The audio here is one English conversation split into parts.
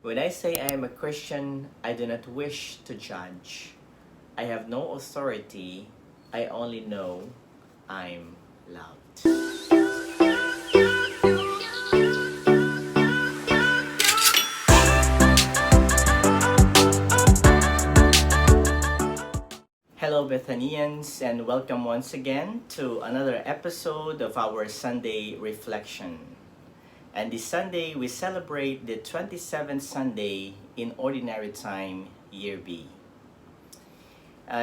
When I say I am a Christian, I do not wish to judge. I have no authority. I only know I'm loved. Hello, Bethanians, and welcome once again to another episode of our Sunday Reflection. And this Sunday, we celebrate the 27th Sunday in Ordinary Time, Year B.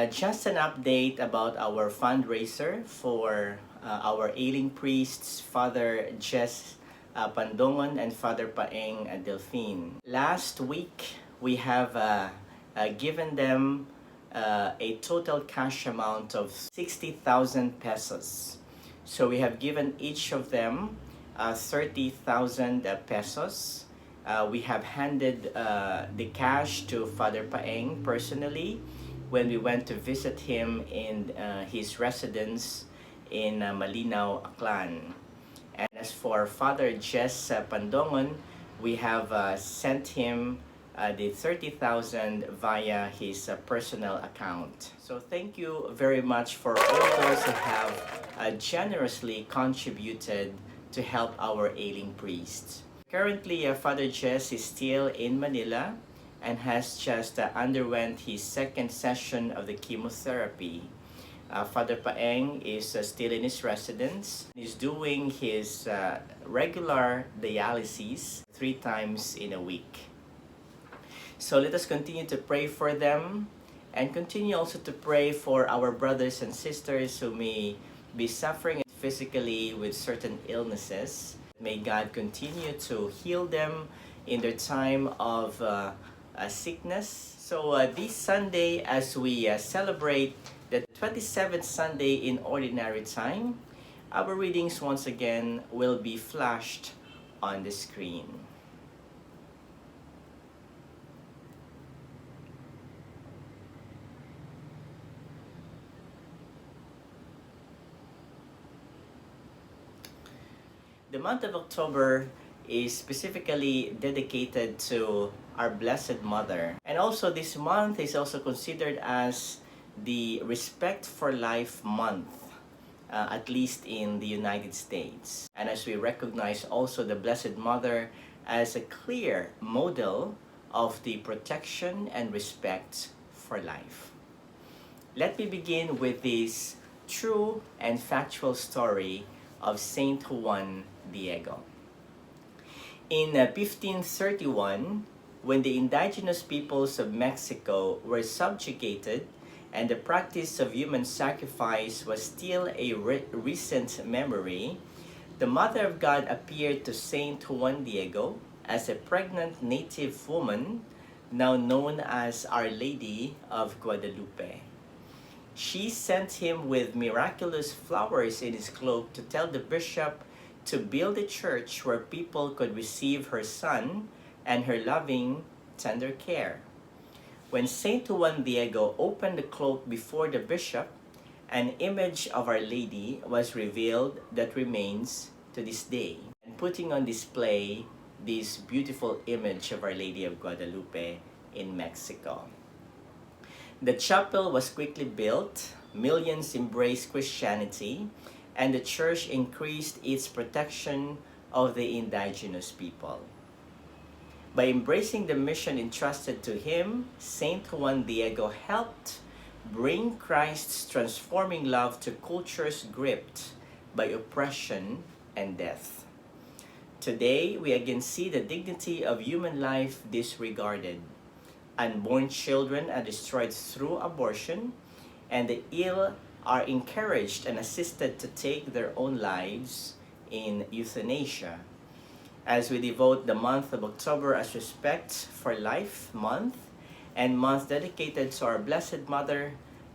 Just an update about our fundraiser for our Ailing priests, Father Jess Pandongon and Father Paeng Delphine. Last week, we have given them a total cash amount of 60,000 pesos. So we have given each of them 30,000 pesos. We have handed the cash to Father Paeng personally when we went to visit him in his residence in Malinaw, Aklan. And as for Father Jess Pandongon, we have sent him the 30,000 via his personal account. So thank you very much for all those who have generously contributed to help our ailing priests. Currently, Father Jess is still in Manila and has just underwent his second session of the chemotherapy. Father Paeng is still in his residence. He's doing his regular dialysis 3 times in a week. So let us continue to pray for them and continue also to pray for our brothers and sisters who may be suffering physically with certain illnesses. May God continue to heal them in their time of sickness. So this Sunday, as we celebrate the 27th Sunday in Ordinary Time, our readings once again will be flashed on the screen. The month of October is specifically dedicated to our Blessed Mother. And also this month is also considered as the Respect for Life month, at least in the United States. And as we recognize also the Blessed Mother as a clear model of the protection and respect for life. Let me begin with this true and factual story of Saint Juan Diego. In 1531, when the indigenous peoples of Mexico were subjugated and the practice of human sacrifice was still a recent memory, the Mother of God appeared to Saint Juan Diego as a pregnant native woman, now known as Our Lady of Guadalupe. She sent him with miraculous flowers in his cloak to tell the bishop to build a church where people could receive her son and her loving, tender care. When Saint Juan Diego opened the cloak before the bishop, an image of Our Lady was revealed that remains to this day. And putting on display this beautiful image of Our Lady of Guadalupe in Mexico. The chapel was quickly built, millions embraced Christianity, and the church increased its protection of the indigenous people. By embracing the mission entrusted to him, Saint Juan Diego helped bring Christ's transforming love to cultures gripped by oppression and death. Today, we again see the dignity of human life disregarded. Unborn children are destroyed through abortion, and the ill are encouraged and assisted to take their own lives in euthanasia. As we devote the month of October as Respect for Life month and month dedicated to our Blessed Mother,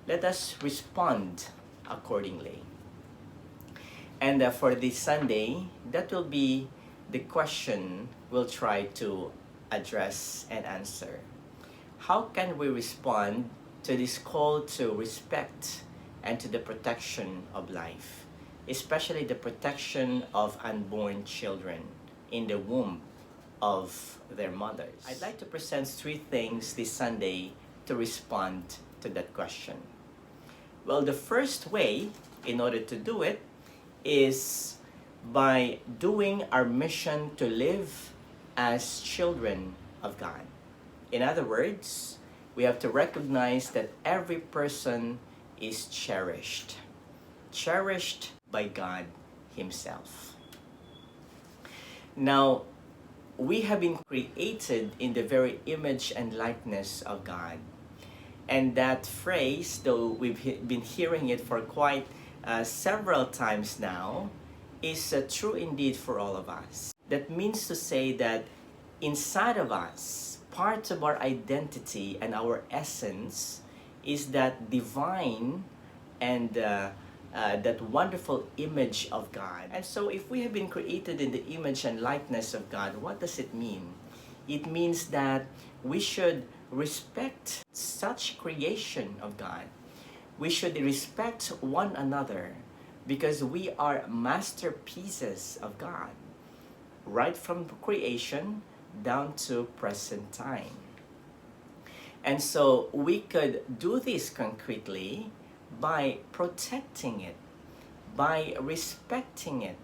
let us respond accordingly. And for this Sunday, that will be the question we'll try to address and answer. How can we respond to this call to respect and to the protection of life, especially the protection of unborn children in the womb of their mothers? I'd like to present three things this Sunday to respond to that question. Well, the first way in order to do it is by doing our mission to live as children of God. In other words, we have to recognize that every person is cherished. Cherished by God Himself. Now, we have been created in the very image and likeness of God. And that phrase, though we've been hearing it for quite several times now, is true indeed for all of us. That means to say that inside of us, part of our identity and our essence is that divine and that wonderful image of God. And so if we have been created in the image and likeness of God, what does it mean? It means that we should respect such creation of God. We should respect one another because we are masterpieces of God, right from creation down to present time. And so we could do this concretely by protecting it, by respecting it,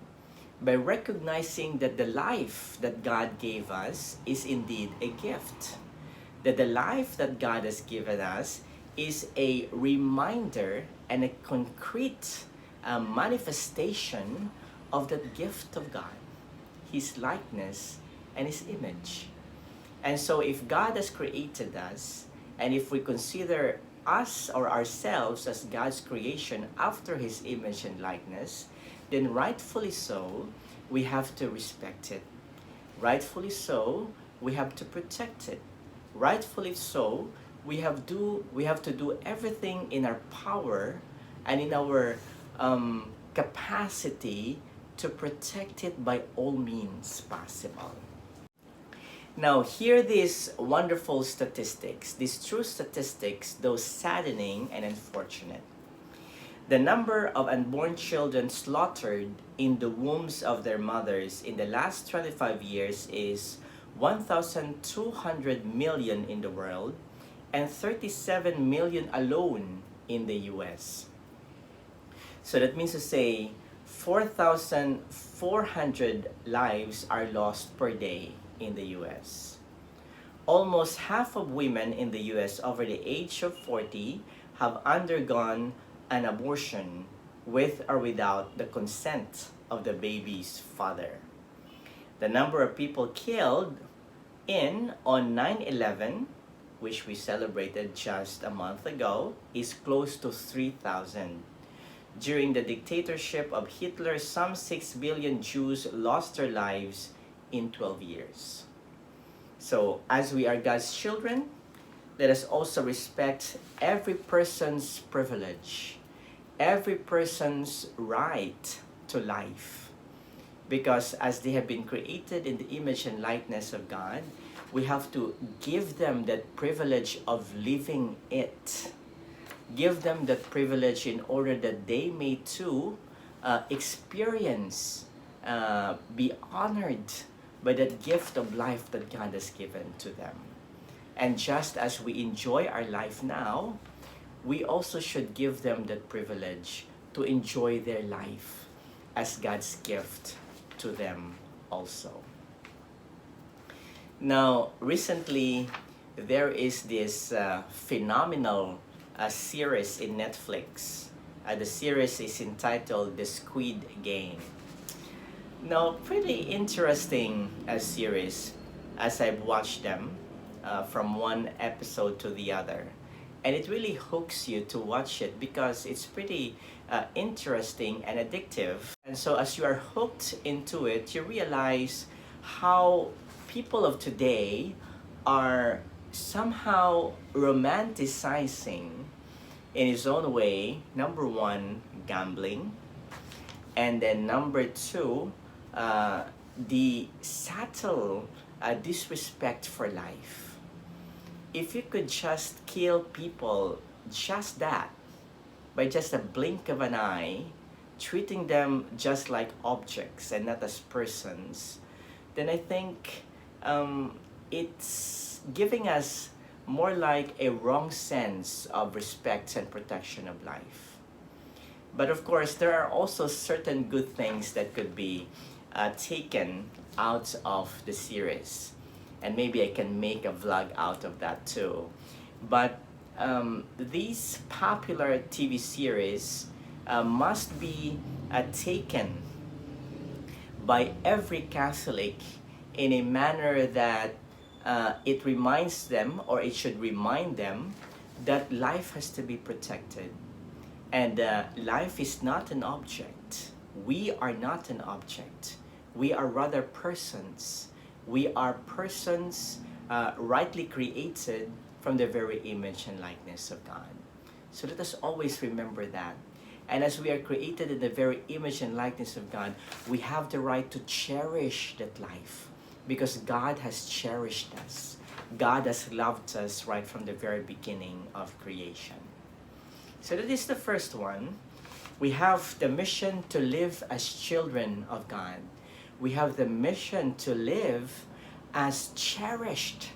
by recognizing that the life that God gave us is indeed a gift. That the life that God has given us is a reminder and a concrete manifestation of that gift of God, His likeness and His image. And so if God has created us, and if we consider us or ourselves as God's creation after His image and likeness, then rightfully so, we have to respect it. Rightfully so, we have to protect it. Rightfully so, we have to do everything in our power and in our capacity to protect it by all means possible. Now, hear these wonderful statistics, these true statistics, though saddening and unfortunate. The number of unborn children slaughtered in the wombs of their mothers in the last 25 years is 1,200 million in the world and 37 million alone in the US. So that means to say 4,400 lives are lost per day in the US. Almost half of women in the US over the age of 40 have undergone an abortion with or without the consent of the baby's father. The number of people killed on 9/11, which we celebrated just a month ago, is close to 3,000. During the dictatorship of Hitler, some 6 billion Jews lost their lives in 12 years. So, as we are God's children, let us also respect every person's privilege, every person's right to life. Because as they have been created in the image and likeness of God, we have to give them that privilege of living it. Give them that privilege in order that they may too experience, be honored by that gift of life that God has given to them. And just as we enjoy our life now, we also should give them that privilege to enjoy their life as God's gift to them also. Now, recently, there is this phenomenal series in Netflix. The series is entitled The Squid Game. Now, pretty interesting series as I've watched them from one episode to the other. And it really hooks you to watch it because it's pretty interesting and addictive. And so as you are hooked into it, you realize how people of today are somehow romanticizing in his own way, number one, gambling, and then number two, the subtle disrespect for life. If you could just kill people, just that, by just a blink of an eye, treating them just like objects and not as persons, then I think it's giving us more like a wrong sense of respect and protection of life. But of course, there are also certain good things that could be taken out of the series. And maybe I can make a vlog out of that too. But these popular TV series must be taken by every Catholic in a manner that it reminds them, or it should remind them, that life has to be protected. And life is not an object. We are not an object. We are rather persons. We are persons rightly created from the very image and likeness of God. So let us always remember that. And as we are created in the very image and likeness of God, we have the right to cherish that life because God has cherished us. God has loved us right from the very beginning of creation. So that is the first one. We have the mission to live as children of God. We have the mission to live as cherished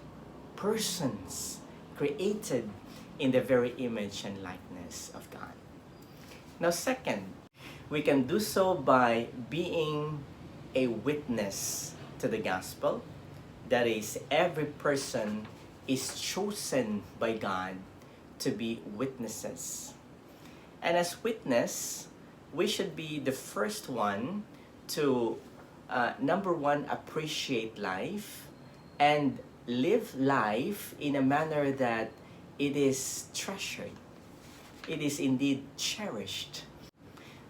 persons created in the very image and likeness of God. Now, second, we can do so by being a witness to the gospel. That is, every person is chosen by God to be witnesses. And as witness, we should be the first one to, number one, appreciate life and live life in a manner that it is treasured. It is indeed cherished.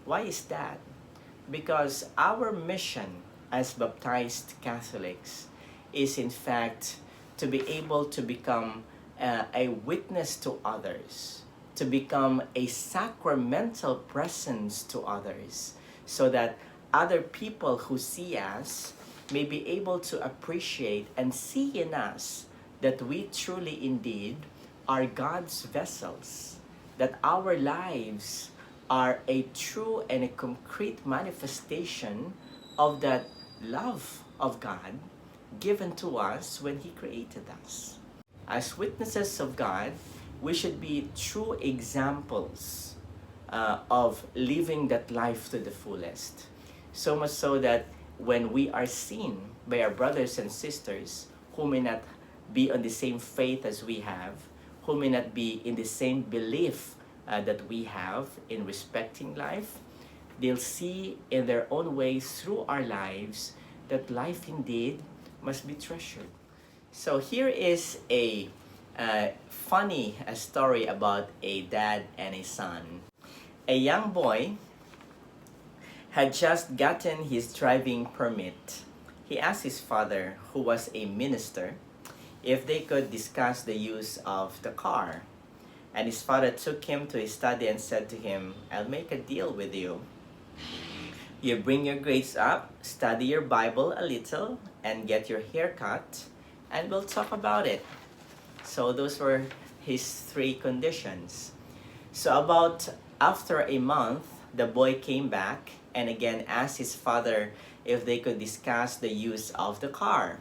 Why is that? Because our mission as baptized Catholics is in fact to be able to become a witness to others, to become a sacramental presence to others, so that other people who see us may be able to appreciate and see in us that we truly indeed are God's vessels, that our lives are a true and a concrete manifestation of that love of God given to us when He created us. As witnesses of God, we should be true examples of living that life to the fullest. So much so that when we are seen by our brothers and sisters who may not be on the same faith as we have, who may not be in the same belief that we have in respecting life, they'll see in their own way through our lives that life indeed must be treasured. So here is a funny story about a dad and a son. A young boy had just gotten his driving permit. He asked his father, who was a minister, if they could discuss the use of the car. And his father took him to his study and said to him, "I'll make a deal with you. You bring your grades up, study your Bible a little, and get your hair cut, and we'll talk about it." So those were his three conditions. So about after a month, the boy came back and again asked his father if they could discuss the use of the car.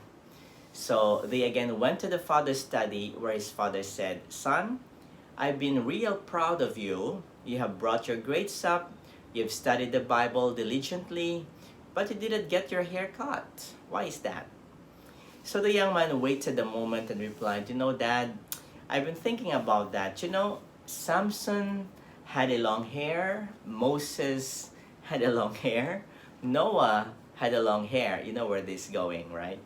So they again went to the father's study, where his father said, "Son, I've been real proud of you. You have brought your grades up, you've studied the Bible diligently, but you didn't get your hair cut. Why is that?" So the young man waited a moment and replied, "You know, Dad, I've been thinking about that. You know, Samson had a long hair, Moses had a long hair, Noah had a long hair." You know where this is going, right?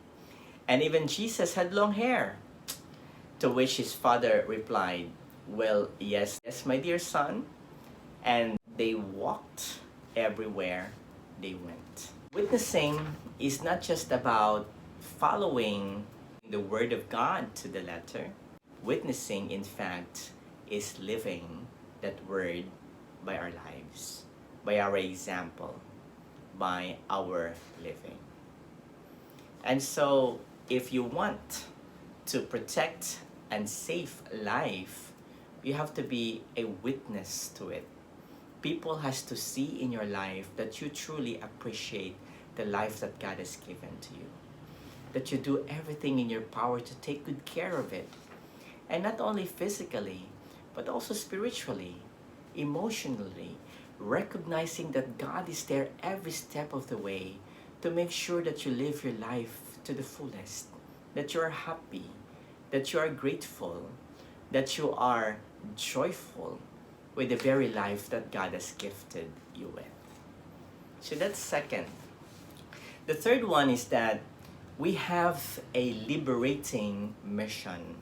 "And even Jesus had long hair." To which his father replied, "Well, yes, my dear son." And they walked everywhere they went. Witnessing is not just about following the Word of God to the letter. Witnessing, in fact, is living that Word by our lives, by our example, by our living. And so, if you want to protect and save life, you have to be a witness to it. People has to see in your life that you truly appreciate the life that God has given to you. that you do everything in your power to take good care of it. And not only physically, but also spiritually, emotionally, recognizing that God is there every step of the way to make sure that you live your life to the fullest, that you are happy, that you are grateful, that you are joyful with the very life that God has gifted you with. So that's second. The third one is that we have a liberating mission.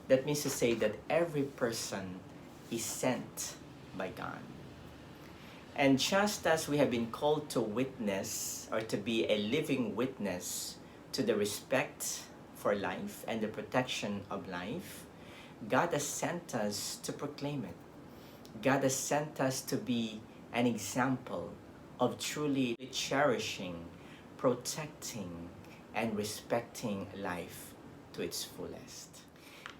That means to say that every person is sent by God. And just as we have been called to witness or to be a living witness to the respect for life and the protection of life, God has sent us to proclaim it. God has sent us to be an example of truly cherishing, protecting, and respecting life to its fullest.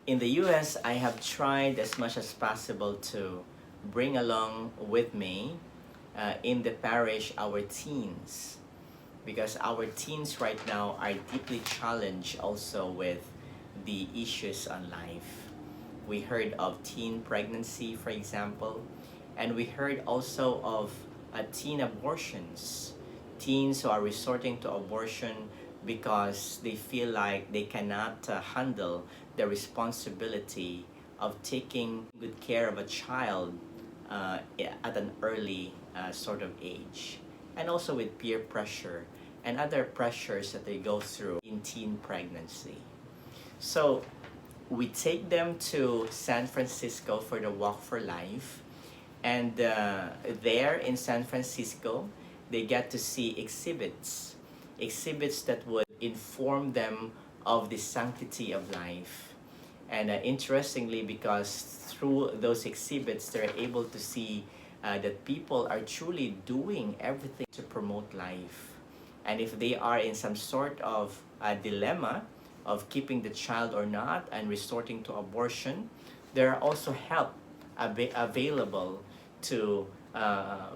In the US, I have tried as much as possible to bring along with me in the parish our teens, because our teens right now are deeply challenged also with the issues on life. We heard of teen pregnancy, for example, and we heard also of teen abortions. Teens who are resorting to abortion because they feel like they cannot handle the responsibility of taking good care of a child at an early sort of age, and also with peer pressure and other pressures that they go through in teen pregnancy. So we take them to San Francisco for the Walk for Life, and there in San Francisco they get to see exhibits that would inform them of the sanctity of life. And interestingly, because through those exhibits they're able to see that people are truly doing everything to promote life. And if they are in some sort of dilemma of keeping the child or not and resorting to abortion, there are also help available to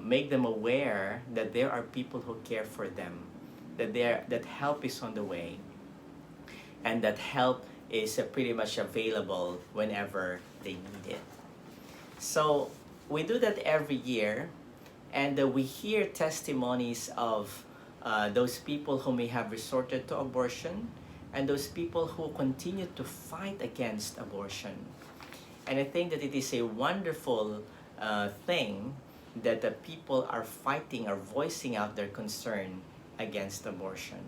make them aware that there are people who care for them, that help is on the way, and that help is pretty much available whenever they need it. So we do that every year, and we hear testimonies of those people who may have resorted to abortion and those people who continue to fight against abortion. And I think that it is a wonderful thing that the people are fighting, are voicing out their concern against abortion.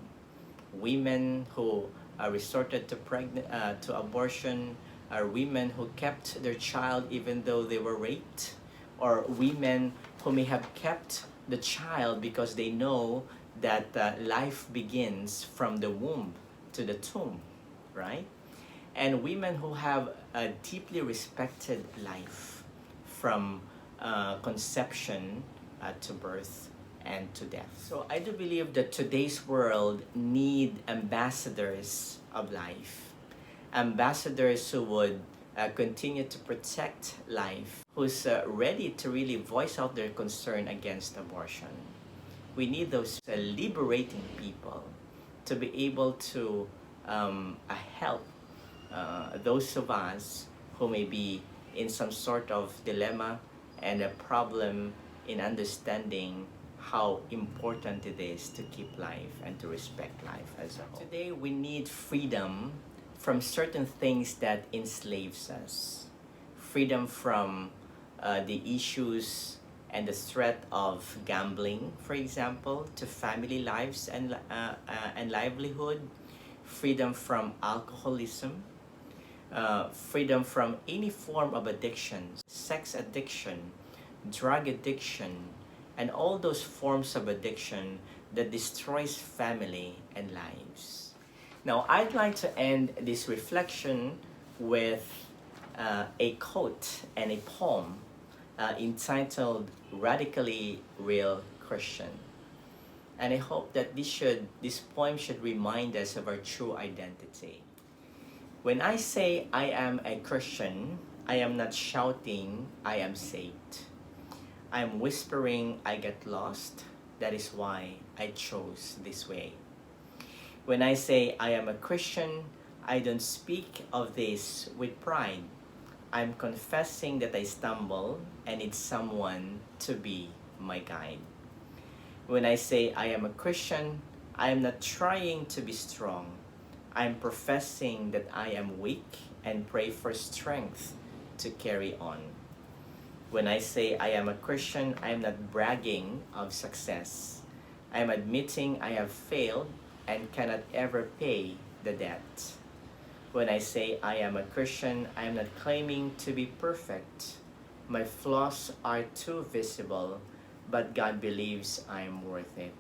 Women who resorted to abortion are women who kept their child even though they were raped, or women who may have kept the child because they know that life begins from the womb to the tomb, right? And women who have a deeply respected life from conception to birth and to death. So I do believe that today's world need ambassadors of life, ambassadors who would continue to protect life, who's ready to really voice out their concern against abortion. We need those liberating people to be able to help those of us who may be in some sort of dilemma and a problem in understanding how important it is to keep life and to respect life as a whole. Today we need freedom from certain things that enslaves us. Freedom from the issues and the threat of gambling, for example, to family lives and livelihood. Freedom from alcoholism. Freedom from any form of addiction, sex addiction, drug addiction, and all those forms of addiction that destroys family and lives. Now, I'd like to end this reflection with a quote and a poem entitled Radically Real Christian. And I hope that this poem should remind us of our true identity. When I say I am a Christian, I am not shouting, I am saved. I am whispering, I get lost. That is why I chose this way. When I say I am a Christian, I don't speak of this with pride. I'm confessing that I stumble and need someone to be my guide. When I say I am a Christian, I am not trying to be strong. I am professing that I am weak and pray for strength to carry on. When I say I am a Christian, I am not bragging of success. I am admitting I have failed and cannot ever pay the debt. When I say I am a Christian, I am not claiming to be perfect. My flaws are too visible, but God believes I am worth it.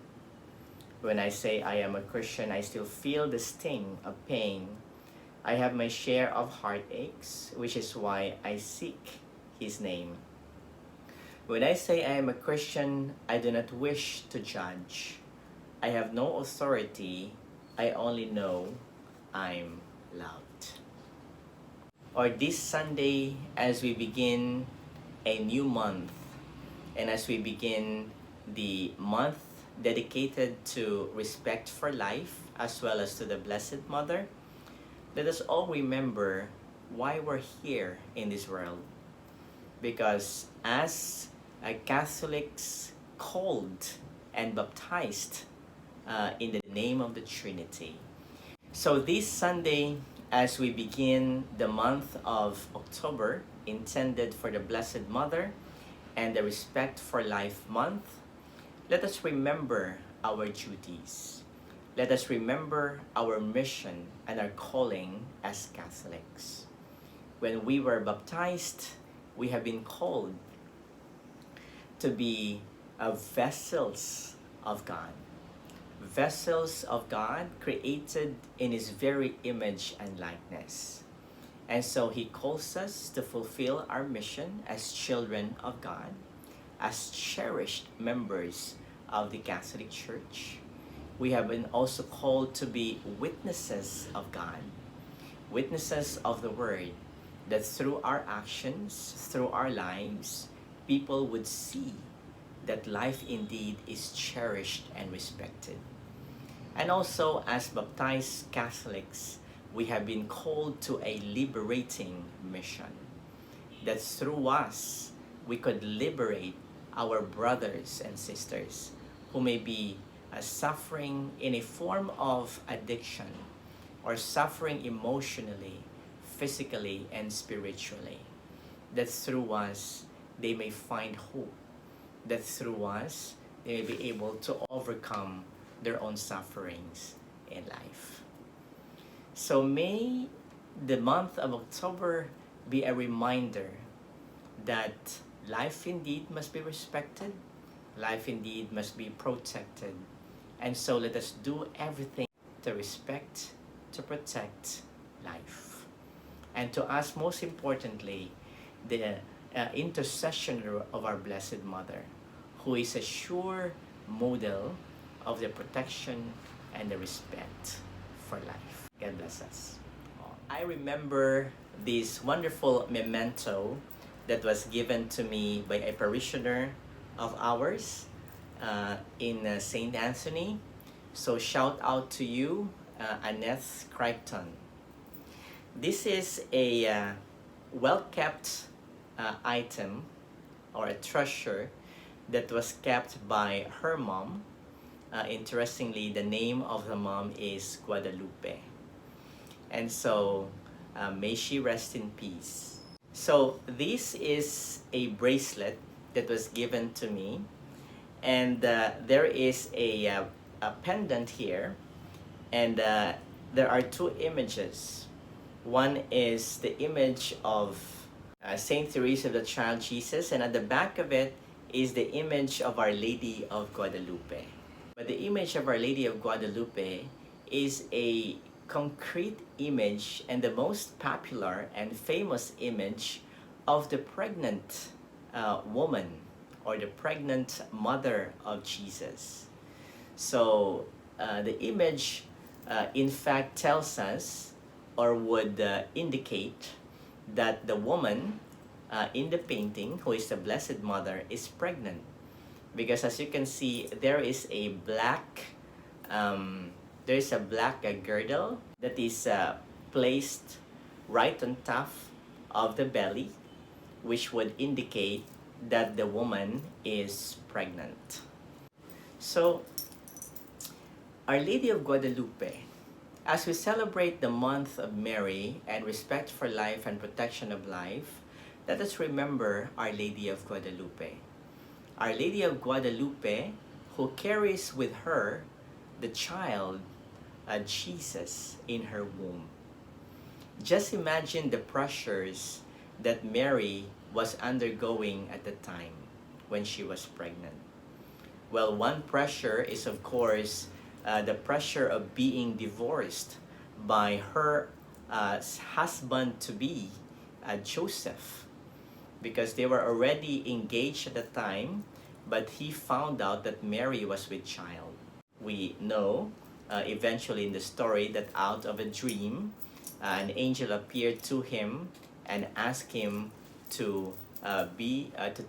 When I say I am a Christian, I still feel the sting of pain. I have my share of heartaches, which is why I seek His name. When I say I am a Christian, I do not wish to judge. I have no authority. I only know I'm loved. Or this Sunday, as we begin a new month, and as we begin the month dedicated to respect for life, as well as to the Blessed Mother, let us all remember why we're here in this world. Because as Catholics called and baptized in the name of the Trinity. So this Sunday, as we begin the month of October, intended for the Blessed Mother and the Respect for Life month, let us remember our duties. Let us remember our mission and our calling as Catholics. When we were baptized, we have been called to be vessels of God. Vessels of God created in His very image and likeness. And so He calls us to fulfill our mission as children of God, as cherished members of the Catholic Church. We have been also called to be witnesses of God, witnesses of the Word, that through our actions, through our lives, people would see that life indeed is cherished and respected. And also, as baptized Catholics, we have been called to a liberating mission, that through us, we could liberate our brothers and sisters who may be suffering in a form of addiction or suffering emotionally, physically, and spiritually. That through us, they may find hope. That through us, they may be able to overcome their own sufferings in life. So may the month of October be a reminder that life indeed must be respected, life indeed must be protected, and so let us do everything to respect, to protect life. And to us, most importantly, the intercession of our Blessed Mother, who is a sure model of the protection and the respect for life. God bless us. I remember this wonderful memento that was given to me by a parishioner of ours in St. Anthony. So shout out to you, Annette Crichton. This is a well-kept item or a treasure that was kept by her mom. Interestingly, the name of the mom is Guadalupe. And so, may she rest in peace. So, this is a bracelet that was given to me. And there is a pendant here. And there are two images. One is the image of Saint Teresa of the Child Jesus, and at the back of it is the image of Our Lady of Guadalupe. But the image of Our Lady of Guadalupe is a concrete image and the most popular and famous image of the pregnant woman or the pregnant mother of Jesus. So the image in fact tells us or would indicate that the woman in the painting, who is the Blessed Mother, is pregnant. Because as you can see, there is a black there is a black girdle that is placed right on top of the belly, which would indicate that the woman is pregnant. So, Our Lady of Guadalupe, as we celebrate the month of Mary and respect for life and protection of life, let us remember Our Lady of Guadalupe. Our Lady of Guadalupe, who carries with her the child, Jesus, in her womb. Just imagine the pressures that Mary was undergoing at the time when she was pregnant. Well, one pressure is, of course, the pressure of being divorced by her husband-to-be, Joseph, because they were already engaged at the time, but he found out that Mary was with child. We know eventually in the story that out of a dream, an angel appeared to him and asked him to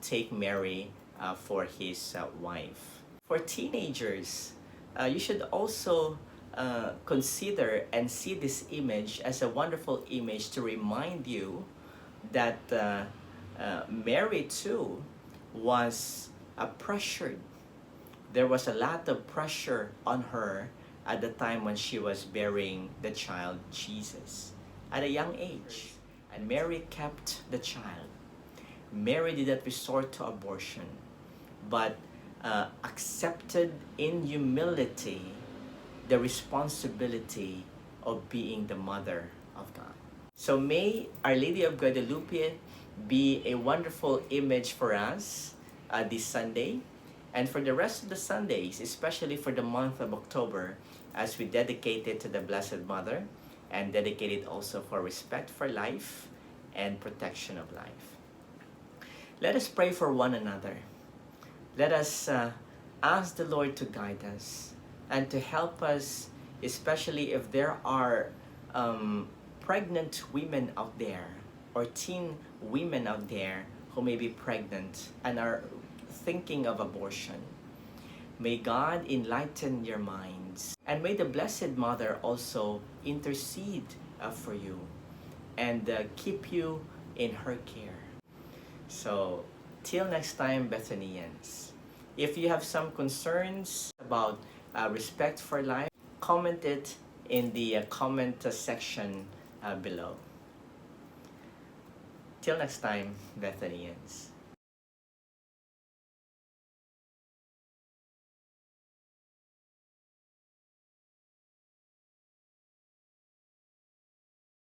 take Mary for his wife. For teenagers, you should also consider and see this image as a wonderful image to remind you that Mary too was pressured. There was a lot of pressure on her at the time when she was bearing the child Jesus at a young age. And Mary kept the child. Mary did not resort to abortion, but accepted in humility the responsibility of being the mother of God. So may Our Lady of Guadalupe be a wonderful image for us this Sunday, and for the rest of the Sundays, especially for the month of October, as we dedicate it to the Blessed Mother and dedicate it also for respect for life and protection of life. Let us pray for one another. Let us ask the Lord to guide us and to help us, especially if there are pregnant women out there or teen women out there who may be pregnant and are thinking of abortion. May God enlighten your minds, and may the Blessed Mother also intercede for you and keep you in her care. So, till next time, Bethanians, if you have some concerns about respect for life, comment it in the comment section below. Till next time, Bethanians.